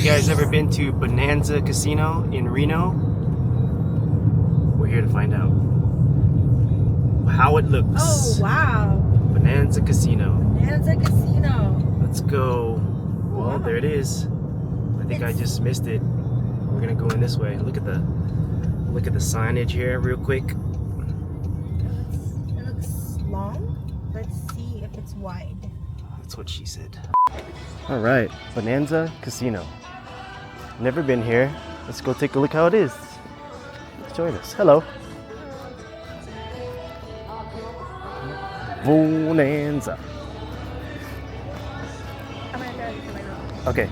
guys ever been to Bonanza Casino in Reno? We're here to find out how it looks. Oh, wow. Bonanza Casino. Bonanza Casino. Let's go. Well, there it is. I think I just missed it. We're gonna go in this way. Look at the signage here real quick. It looks long. Let's see if it's wide. That's what she said. All right, Bonanza Casino. Never been here. Let's go take a look how it is. Join us. Hello. Bonanza. I'm gonna go to my room. Okay.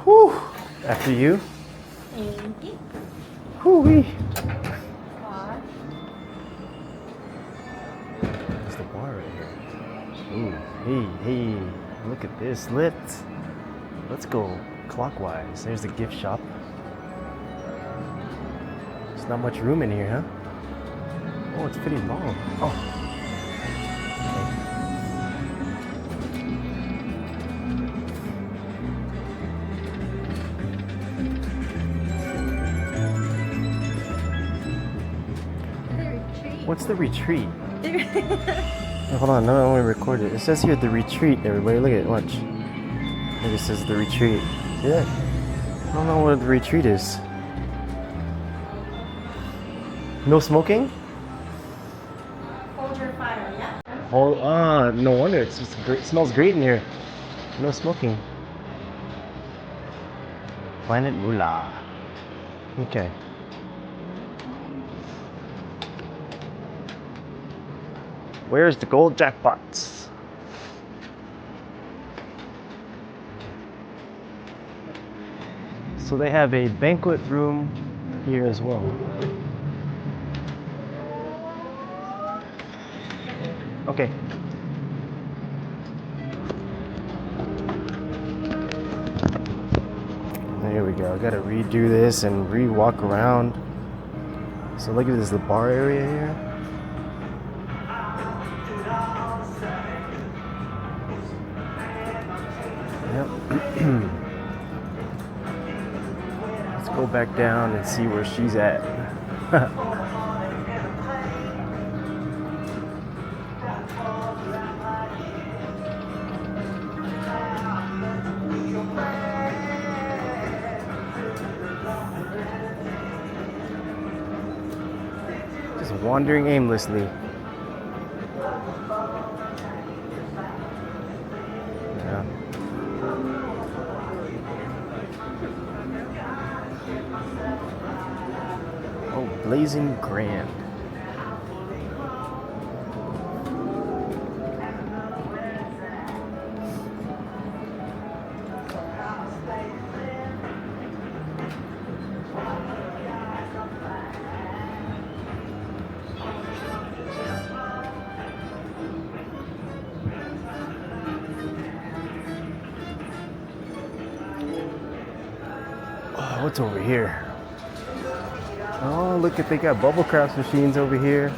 Whew. After you. Thank you. Whoo-wee. Pause. There's the bar right here. Ooh, hey, look at this. Let's go clockwise. There's the gift shop. There's not much room in here, huh? Oh, it's pretty long. Oh. What's the retreat? Hold on, no, I want to record it. It says here the retreat, everybody. Look at it, watch. Look, it says the retreat. See that? I don't know what the retreat is. No smoking? Hold your fire, yeah? No wonder. It's just great. It smells great in here. No smoking. Planet Moolah. Okay. Where's the gold jackpots? So they have a banquet room here as well. Okay. There we go. I gotta redo this and re-walk around. So look at this, the bar area here. Yep. Let's go back down and see where she's at. Just wandering aimlessly. Yeah. Oh, Blazin Grand. Oh, what's over here? Oh, look at, they got bubble craft machines over here.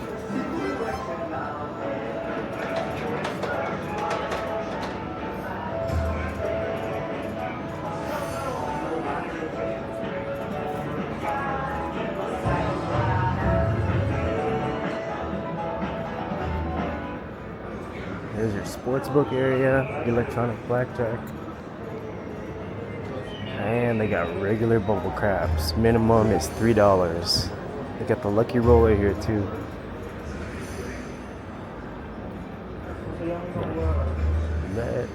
There's your sports book area, electronic blackjack. And they got regular bubble crafts. Minimum is $3. They got the lucky roller here too. Roulette.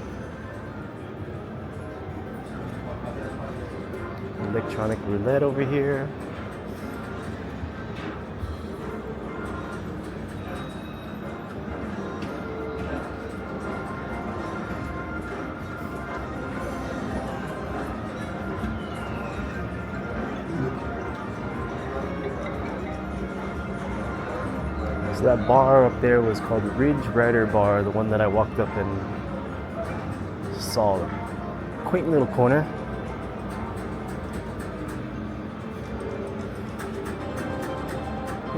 Electronic roulette over here. So that bar up there was called Ridge Rider Bar, the one that I walked up and saw. Quaint little corner.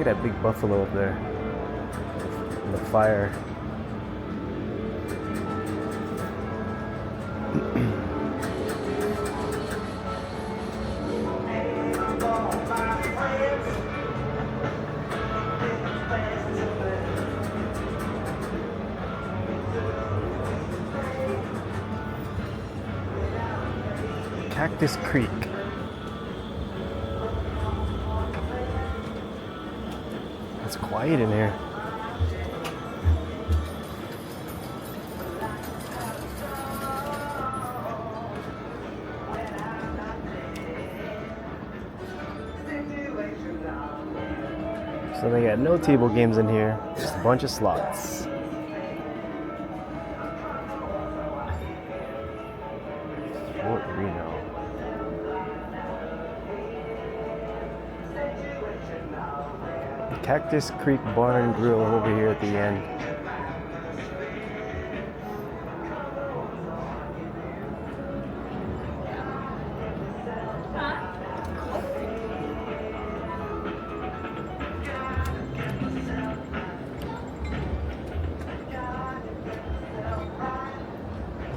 Look at that big buffalo up there. In the fire. Cactus Creek. It's quiet in here. So they got no table games in here, just a bunch of slots. Fort Reno. Cactus Creek Bar and Grill over here at the end.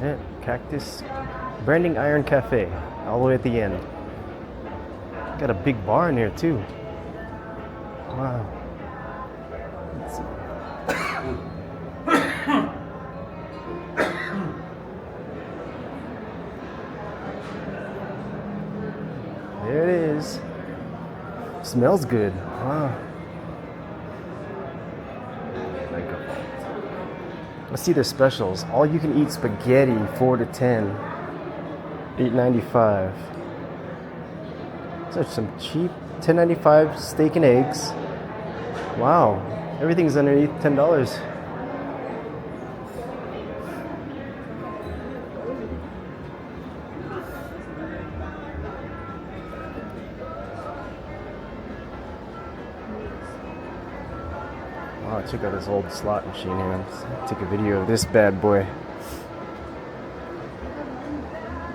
Yeah, Cactus Branding Iron Café, all the way at the end. Got a big bar in here too. Wow. Let's see. There it is. Smells good. Wow. Let's see their specials. All you can eat spaghetti, 4 to 10, $8.95. Such some cheap $10.95 steak and eggs. Wow, everything's underneath $10. Wow, check out this old slot machine here. Let's take a video of this bad boy.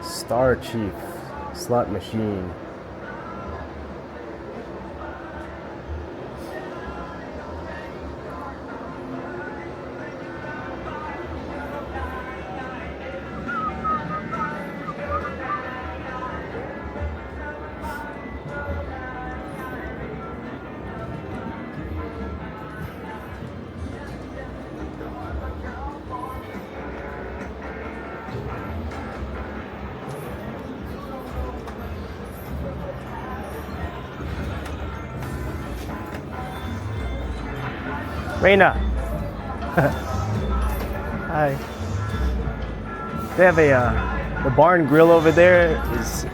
Star Chief slot machine. Reno. Hi. They have a the bar and grill over there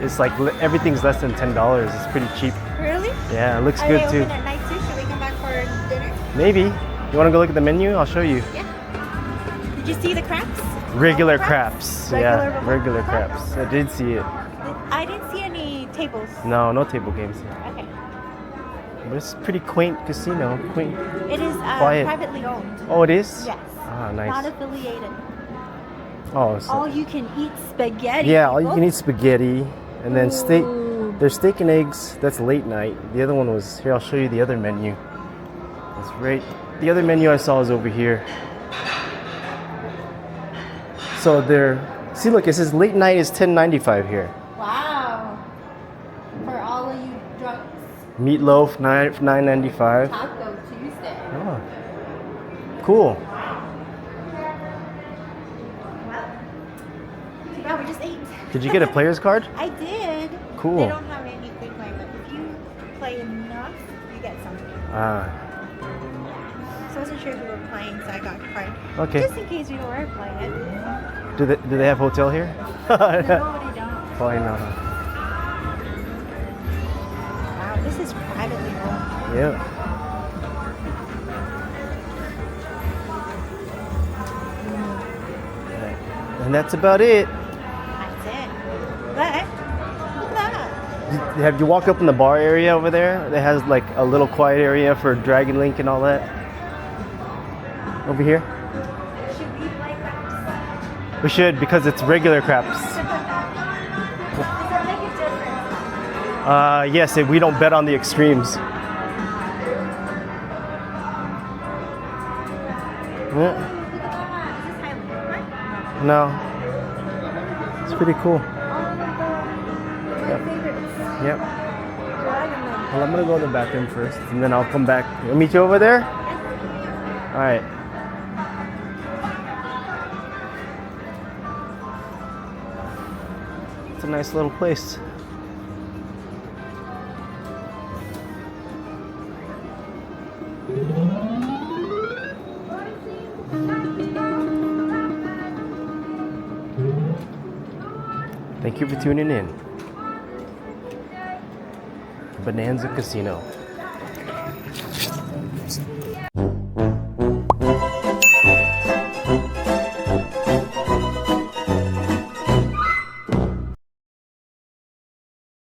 is like everything's less than $10. It's pretty cheap. Really? Yeah, it looks Are good they too. open at night too? Should we come back for dinner? Maybe. You want to go look at the menu? I'll show you. Yeah. Did you see the crabs? Regular craps. Yeah, Regular regular craps. I did see it. I didn't see any tables. No table games. Okay. But it's a pretty quaint casino. Quaint. It is Quiet. privately owned. Oh, it is? Yes. Ah, nice. Not affiliated. Oh, so All you can eat spaghetti. yeah, all you can eat spaghetti, and then steak. Ooh. There's steak and eggs. That's late night. The other one was here. I'll show you the other menu. It's right. The other menu I saw is over here. So there. See, look. It says late night is $10.95 here. Wow. For all of you drunks. Meatloaf $9.95. Taco Tuesday. Oh, cool. Well, too bad we just ate. Did you get a player's card? I did. Cool. They don't have any quick play, but if you play enough, you get something. Ah, So I wasn't sure if we were playing, so I got a card. okay. Just in case we were playing. Do they have hotel here? No, they don't. Probably not. Wow, this is privately owned. Yeah. And that's about it. That's it. But look at that. Have you walked up in the bar area over there? It has like a little quiet area for Dragon Link and all that. Over here. Should we play craps? We should, because it's regular craps. Does that make a difference? Yes, we don't bet on the extremes. Yeah. No. It's pretty cool. Yep. Yep. Well, I'm gonna go to the bathroom first, and then I'll come back. I'll meet you over there. All right. It's a nice little place. Thank you for tuning in. Bonanza Casino.